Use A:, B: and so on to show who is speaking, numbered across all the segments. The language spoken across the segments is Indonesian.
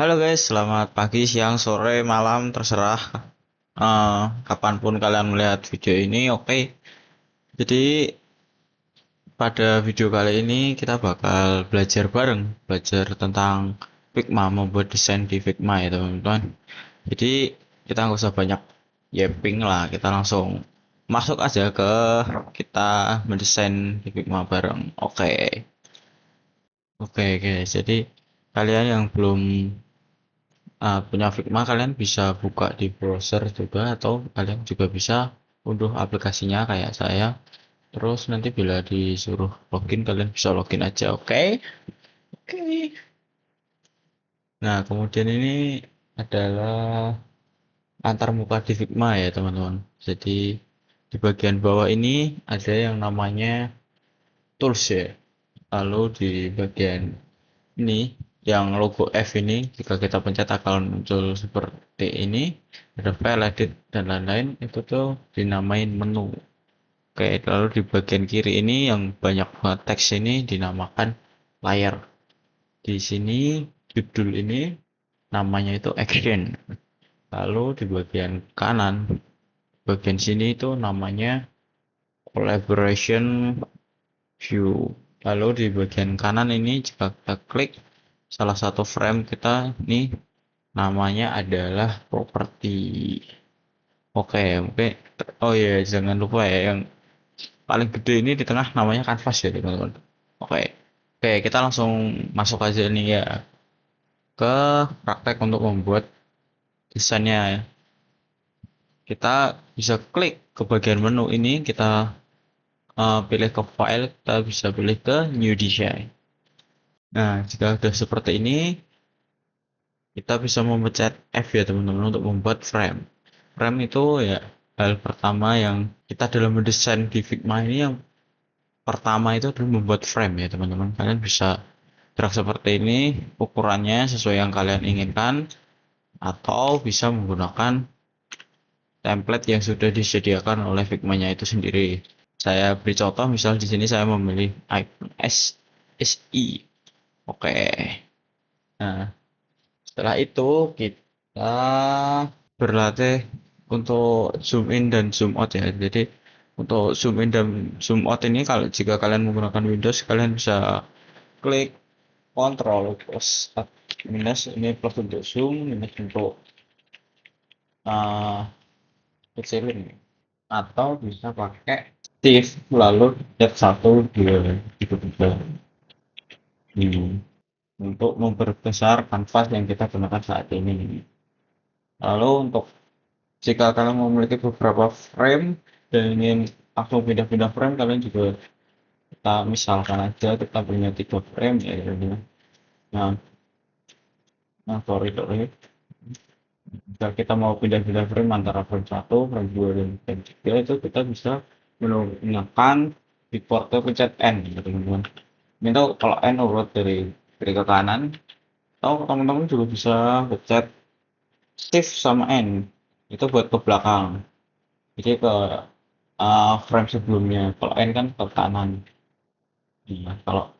A: Halo guys, selamat pagi, siang, sore, malam, terserah kapanpun kalian melihat video ini. Oke, jadi pada video kali ini kita bakal belajar bareng, belajar tentang Figma, membuat desain di Figma ya teman-teman. Jadi kita nggak usah banyak yapping lah, kita langsung masuk aja ke kita mendesain di Figma bareng. Oke, jadi kalian yang belum punya Figma, kalian bisa buka di browser juga atau kalian juga bisa unduh aplikasinya kayak saya. Terus nanti bila disuruh login, kalian bisa login aja. Oke. Nah, kemudian ini adalah antar muka di Figma ya teman-teman. Jadi di bagian bawah ini ada yang namanya tools ya. Lalu di bagian ini yang logo F ini, jika kita pencet akan muncul seperti ini, ada file, edit, dan lain-lain. Itu tuh dinamain menu. Oke, lalu di bagian kiri ini yang banyak banget teks ini dinamakan layar. Di sini judul ini namanya itu action. Lalu di bagian kanan, bagian sini itu namanya collaboration view. Lalu di bagian kanan ini jika kita klik salah satu frame kita, ini namanya adalah properti. Oke. Oh iya, jangan lupa ya yang paling gede ini di tengah namanya kanvas ya teman-teman. Oke, kita langsung masuk aja nih ya ke praktek untuk membuat desainnya ya. Kita bisa klik ke bagian menu ini, kita pilih ke file, kita bisa pilih ke new design. Nah, jika sudah seperti ini, kita bisa memencet F ya teman-teman untuk membuat frame. Frame itu ya hal pertama yang kita dalam mendesain di Figma ini, yang pertama itu adalah membuat frame ya teman-teman. Kalian bisa drag seperti ini, ukurannya sesuai yang kalian inginkan, atau bisa menggunakan template yang sudah disediakan oleh Figma-nya itu sendiri. Saya beri contoh, misal di sini saya memilih icon SI. Oke. Nah, setelah itu kita berlatih untuk zoom in dan zoom out ya. Jadi untuk zoom in dan zoom out ini, kalau jika kalian menggunakan Windows, kalian bisa klik Ctrl plus minus, ini plus untuk zoom, minus untuk uh, kecilin, atau bisa pakai shift lalu tab 1 2 3 4 untuk memperbesar kanvas yang kita gunakan saat ini. Lalu untuk jika kalian memiliki beberapa frame dan ingin langsung pindah-pindah frame, kalian juga, kita misalkan aja kita punya 3 frame ya. Nah, sorry. Jika kita mau pindah-pindah frame antara frame 1, frame 2, dan frame 3, itu kita bisa menggunakan keyboard pencet N ya teman-teman. Ini tuh kalau N urut dari kiri ke kanan, atau teman-teman juga bisa pencet Shift sama N, itu buat ke belakang. Jadi ke frame sebelumnya. Kalau N kan ke kanan. Nah, kalau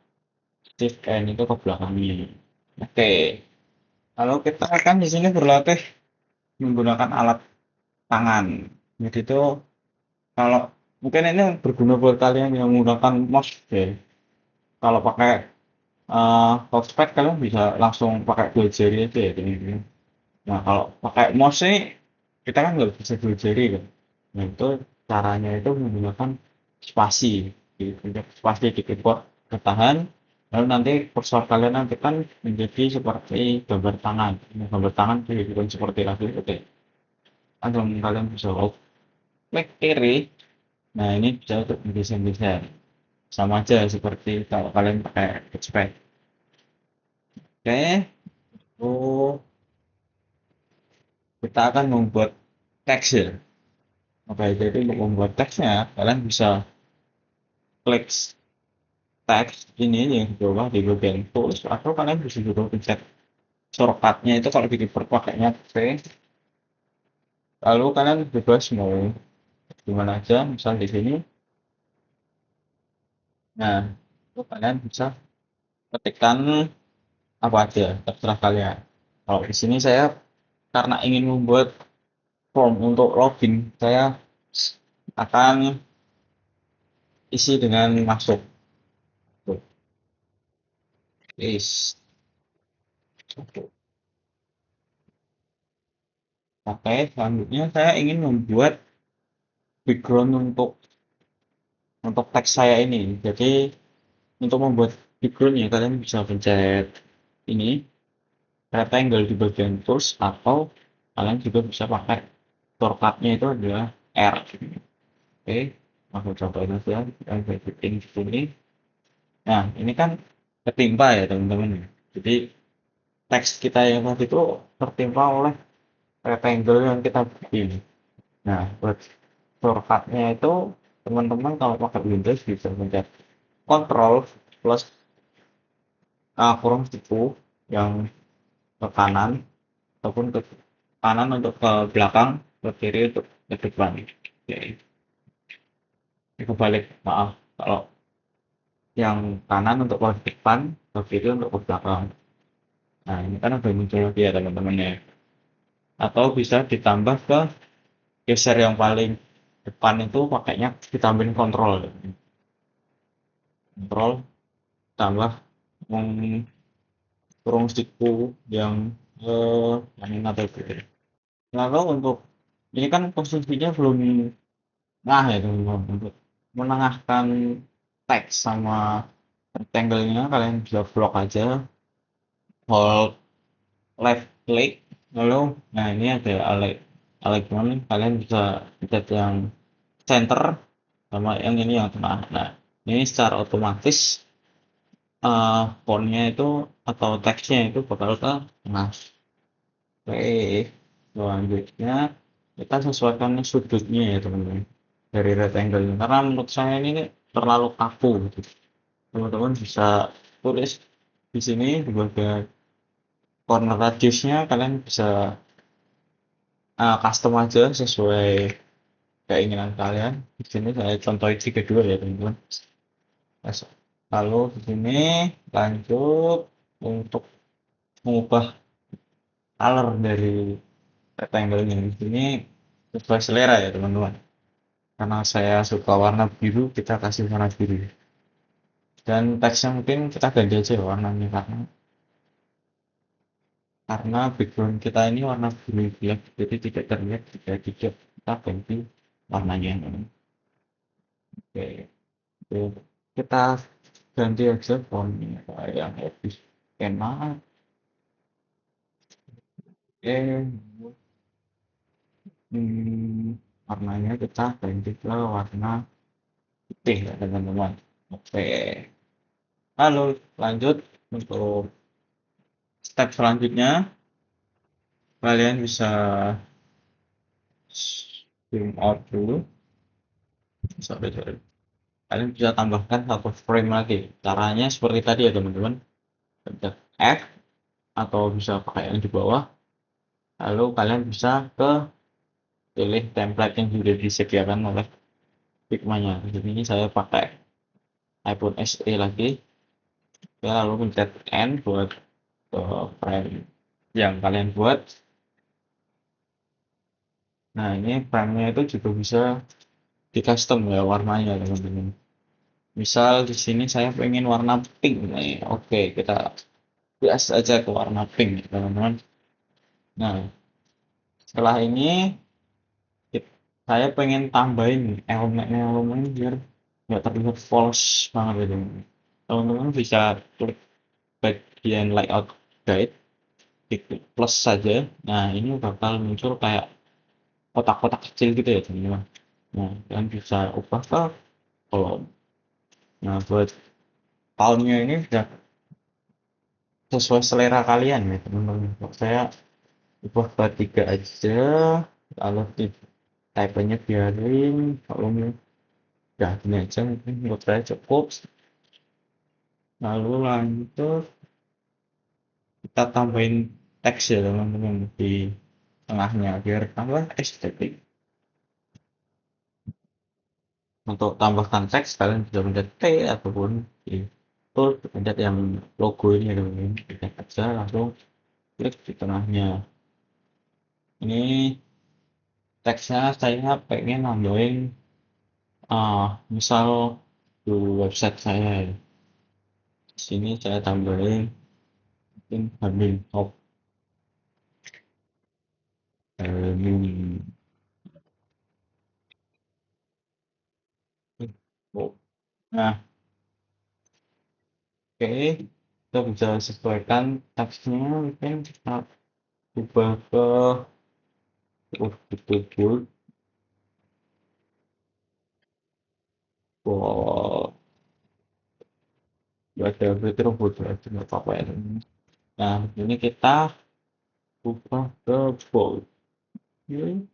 A: Shift N itu ke belakangnya. Oke. Lalu kita akan di sini berlatih menggunakan alat tangan. Jadi itu kalau mungkin ini berguna buat kalian yang menggunakan mouse ya. Kalau pakai touchpad, kalian bisa langsung pakai dua jari aja ya ini. Nah, kalau pakai mouse ini kita kan nggak bisa dua jari kan. Nah, itu caranya itu menggunakan spasi. Spasi di keyboard ketahan, lalu nanti cursor kalian nanti kan menjadi seperti gambar tangan. Nah, gambar tangan dibikin seperti lagi, oke. Langsung kalian bisa klik kiri. Nah, ini bisa untuk desain-desain. Sama aja seperti kalau kalian pakai touchpad. Oke, oh, kita akan membuat teks ya. Oke, jadi untuk membuat teksnya, kalian bisa klik teks ini yang di bawah di bagian tools, atau kalian bisa juga pencet shortcutnya itu kalau bikin pakainya P. Lalu kalian bebas mau gimana aja, misal di sini. Nah, itu kalian bisa ketikkan apa aja, terserah kalian. Kalau di sini saya karena ingin membuat form untuk login, saya akan isi dengan masuk. Is. Oke, selanjutnya saya ingin membuat background untuk teks saya ini. Jadi untuk membuat backgroundnya kalian bisa pencet ini rectangle di bagian tools atau kalian juga bisa pakai shortcutnya itu adalah R. Oke, aku coba saja. Kita setting di sini. Nah, ini kan ketimpa ya teman-teman. Jadi teks kita yang tadi itu tertimpa oleh rectangle yang kita bikin. Nah, buat shortcutnya itu teman-teman kalau pakai Windows bisa pencet Ctrl plus kurung siku yang ke kanan ataupun ke kanan untuk ke belakang, ke kiri untuk ke depan. Oke, kebalik, maaf. Kalau yang kanan untuk ke depan, ke kiri untuk ke belakang. Nah, ini kan udah muncul dia teman-teman ya. Atau bisa ditambah ke geser yang paling depan itu pakainya ditambahin kontrol. Kontrol tambah kurung siku yang yang atau gitu. Lalu untuk ini kan posisinya belum nah ya teman-teman untuk menengahkan teks sama rectangle-nya kalian bisa blok aja hold left click lalu nah ini ada icon kalian bisa pencet yang center sama yang ini yang tengah. Nah ini secara otomatis fontnya itu atau teksnya itu bakal ke tengah. Oke, selanjutnya kita sesuaikan sudutnya ya teman-teman dari rectangle ini. Karena menurut saya ini terlalu kaku gitu. Teman-teman bisa tulis di sini di bagian corner radiusnya kalian bisa custom aja sesuai keinginan kalian. Di sini saya contoh kedua ya teman-teman. Lalu di sini lanjut untuk mengubah color dari rectangle ini. Di sini sesuai selera ya teman-teman. Karena saya suka warna biru, kita kasih warna biru. Dan teksnya mungkin kita ganti aja ya warnanya karena background kita ini warna biru gelap, jadi tidak terlihat jika tidak kita ganti warnanya. Oke, oke. Kita ganti aja fontnya yang lebih enak. Oke, warnanya kita ganti ke warna putih ya teman-teman. Oke, lalu lanjut untuk step selanjutnya kalian bisa zoom out dulu. Sorry. Kalian bisa tambahkan satu frame lagi. Caranya seperti tadi ya teman-teman. Pencet F atau bisa pakai yang di bawah. Lalu kalian bisa ke pilih template yang sudah disediakan oleh Figma-nya. Di sini saya pakai iPhone SE lagi. Ya, lalu pencet N buat frame yang kalian buat. Nah, ini frame-nya itu juga bisa di custom ya warnanya teman-teman. Misal di sini saya pengen warna pink nih. Oke, kita gas aja ke warna pink teman-teman. Nah, setelah ini saya pengen tambahin elemen-elemen biar nggak terlihat false banget gitu. Teman-teman bisa klik bagian layout guide, klik plus saja. Nah, ini bakal muncul kayak kotak-kotak kecil gitu ya teman-teman. Nah, kalian bisa ubah ke kolom. Nah, buat tahunnya ini sudah sesuai selera kalian ya teman-teman. Saya ubah ke 3 aja, lalu di type-nya biarin, kalau udah gini aja mungkin menurut saya cukup. Lalu lanjut kita tambahin teks ya teman-teman di tengahnya biar tambah estetik. Untuk tambahkan teks kalian bisa pencet T ataupun di tool pencet yang logo ini ya teman-teman. Pencet aja langsung klik di tengahnya. Ini teksnya saya pengen nambahin misal di website saya ya. Di sini saya tambahin mungkin Hamil Top Hamil. Oh. Nah, oke, kita bisa sesuaikan teksnya, mungkin kita ubah ke betul-betul wow, ada fitur bodoh aja nggak apa-apa ya. Nah, ini kita ubah ke bold. Oke.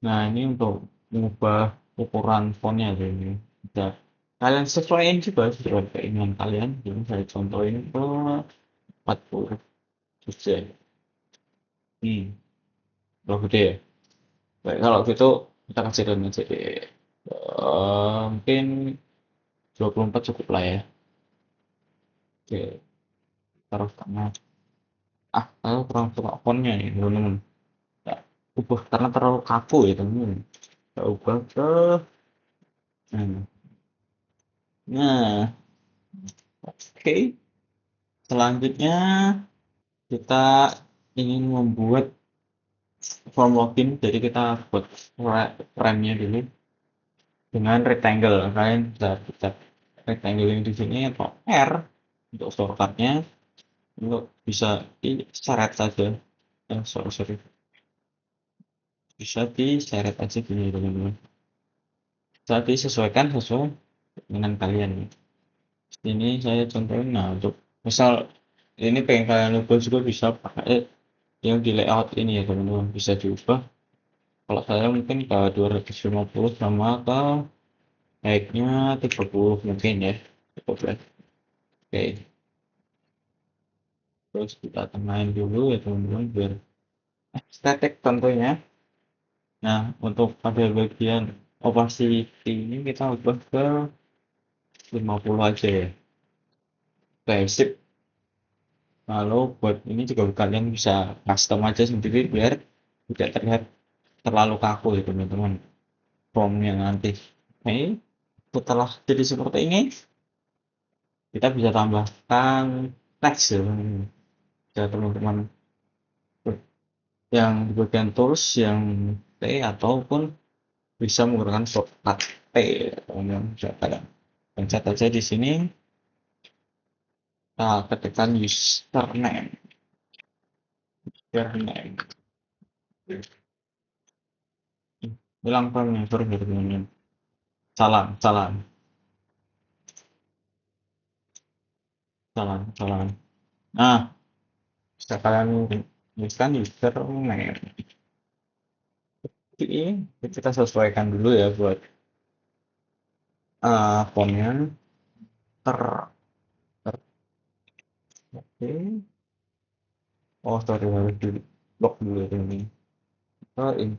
A: Nah, ini untuk mengubah ukuran fontnya ya, ini bisa kalian sesuaiin juga sesuai keinginan kalian. Jadi saya contohin ke 40 persen. Kalau gede ya. Baik, kalau gitu kita kecilin aja deh. Mungkin 24 cukup lah ya. Oke, taruh tengah. Aku kurang suka fontnya nih, teman-teman. Ya, ubah karena terlalu kaku ya, teman-teman. Kita ubah ke nah, nah, oke. Selanjutnya kita ingin membuat form login, jadi kita buat frame-nya dulu dengan rectangle. Kalian bisa pencet rectangle yang di sini atau R untuk shortcutnya, untuk bisa diseret saja. Sorry, bisa diseret aja gini teman-teman. Bisa disesuaikan sesuai dengan kalian. Ini saya contohin, nah untuk misal ini pengen kalian ubah juga bisa pakai yang di layout ini ya teman-teman, bisa diubah. Kalau saya mungkin ke 250 sama ke naiknya 30 mungkin ya, cukup ya. Oke, terus kita tengahin dulu ya teman-teman biar static tentunya. Nah, untuk pada bagian opacity ini kita ubah ke 50 aja ya. Oke, sip. Lalu buat ini juga kalian bisa custom aja sendiri biar tidak terlihat terlalu kaku ya teman-teman. Formnya nanti. Oke, setelah jadi seperti ini, kita bisa tambahkan teks ya ya teman-teman. Yang di bagian tools yang T ataupun bisa menggunakan shortcut T ya teman-teman. Bisa kalian pencet aja di sini. Kita ketikkan username. Username. Bilang formnya gitu teman-teman. Salam, salam, salam, salam. Nah, bisa kalian tuliskan username. Ini kita sesuaikan dulu ya buat fontnya. Ter, oke. Oh, sorry harus di blok dulu ya ini. Ini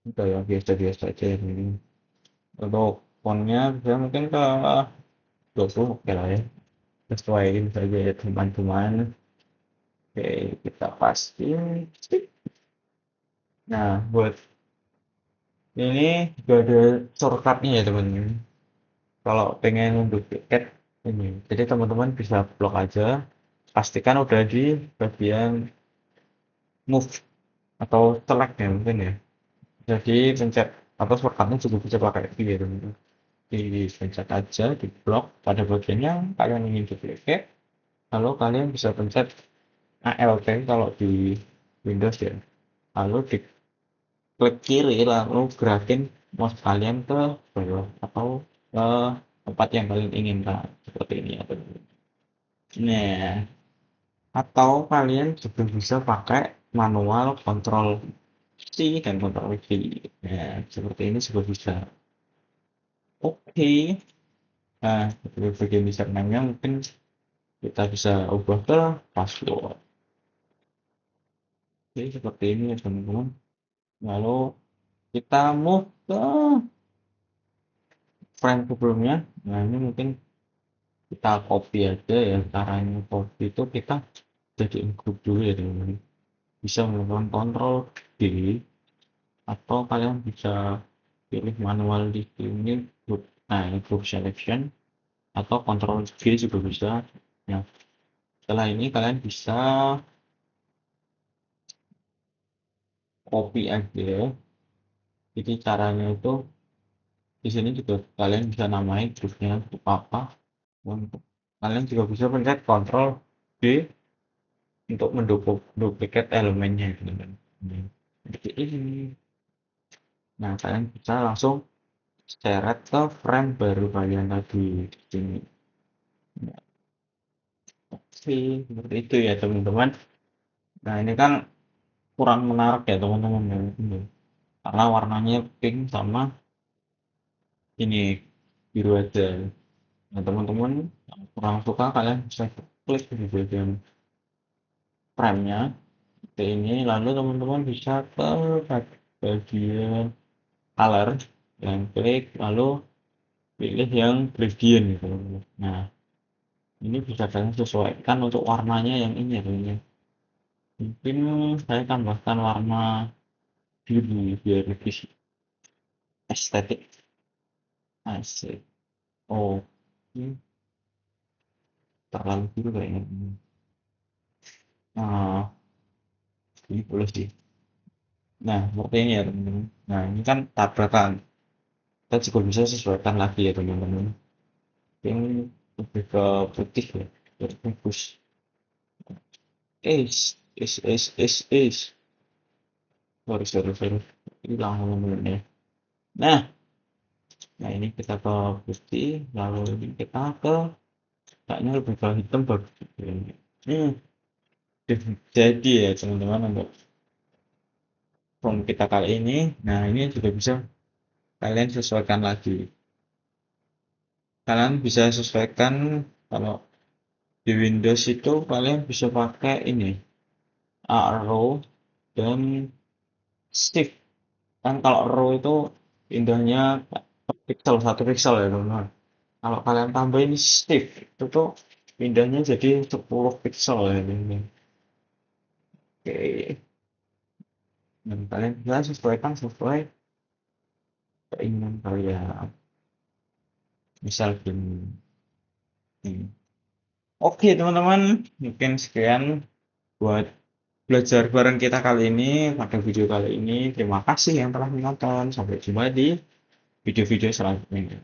A: udah ya biasa-biasa aja ini. Untuk fontnya bisa mungkin ke 20 oke lah ya. Sesuaiin saja ya teman-teman. Oke, kita pastiin. Nah, buat ini juga ada shortcutnya ya teman-teman. Kalau pengen menduplikat ini, jadi teman-teman bisa blok aja. Pastikan udah di bagian move atau select ya mungkin ya. Jadi pencet atau shortcutnya juga bisa pakai V ya teman-teman. Dipencet aja di blok pada bagian yang kalian ingin duplicate. Lalu kalian bisa pencet ALT kalau di Windows ya. Lalu diklik kiri lalu gerakin mouse kalian ke bawah atau ke tempat yang kalian inginkan seperti ini ya teman-teman. Nah, atau kalian juga bisa pakai manual control C dan control V. Nah, seperti ini juga bisa. Oke. Nah, di bagian username-nya mungkin kita bisa ubah ke password. Oke, seperti ini ya teman-teman. Lalu kita move ke frame sebelumnya. Nah, ini mungkin kita copy aja ya. Caranya copy itu kita jadiin grup dulu ya teman-teman. Bisa melakukan Ctrl D, atau kalian bisa pilih manual di sini grup, nah ini group selection, atau Ctrl G juga bisa. Nah, setelah ini kalian bisa copy aja. Jadi caranya itu di sini juga kalian bisa namain grupnya untuk apa. Untuk kalian juga bisa pencet Ctrl D untuk menduplikat elemennya teman-teman. Seperti ini. Nah, kalian bisa langsung seret ke frame baru kalian tadi di sini. Nah, oke, seperti itu ya teman-teman. Nah, ini kan kurang menarik ya teman-teman ya. Karena warnanya pink sama ini biru aja. Nah, teman-teman yang kurang suka kalian bisa klik di bagian frame-nya seperti ini, lalu teman-teman bisa ke bagian color, yang klik lalu pilih yang gradient gitu. Nah, ini bisa kalian sesuaikan untuk warnanya yang ini ya teman-teman. Mungkin saya tambahkan warna biru biar lebih estetik. Asik. Oh, ini terlalu biru kayaknya. Nah, ini boleh sih. Nah, seperti ini ya teman-teman. Nah, ini kan tabrakan. Kita juga bisa sesuaikan lagi ya teman-teman. Ini lebih ke putih ya, biar bagus. Is. Sorry. Hilang teman-teman ya. Nah, ini kita ke putih, lalu ini kita ke kayaknya lebih ke hitam bagus. Hmm, jadi ya teman-teman untuk form kita kali ini. Nah, ini juga bisa kalian sesuaikan lagi. Kalian bisa sesuaikan kalau di Windows itu kalian bisa pakai ini arrow dan shift. Kan kalau arrow itu pindahnya per pixel, 1 pixel ya teman-teman. Kalau kalian tambahin shift itu tuh pindahnya jadi 10 pixel ya teman-teman. Oke, dan kalian bisa sesuaikan sesuai keinginan kalian. Misal gini. Oke teman-teman, mungkin sekian buat belajar bareng kita kali ini pada video kali ini. Terima kasih yang telah menonton. Sampai jumpa di video-video selanjutnya.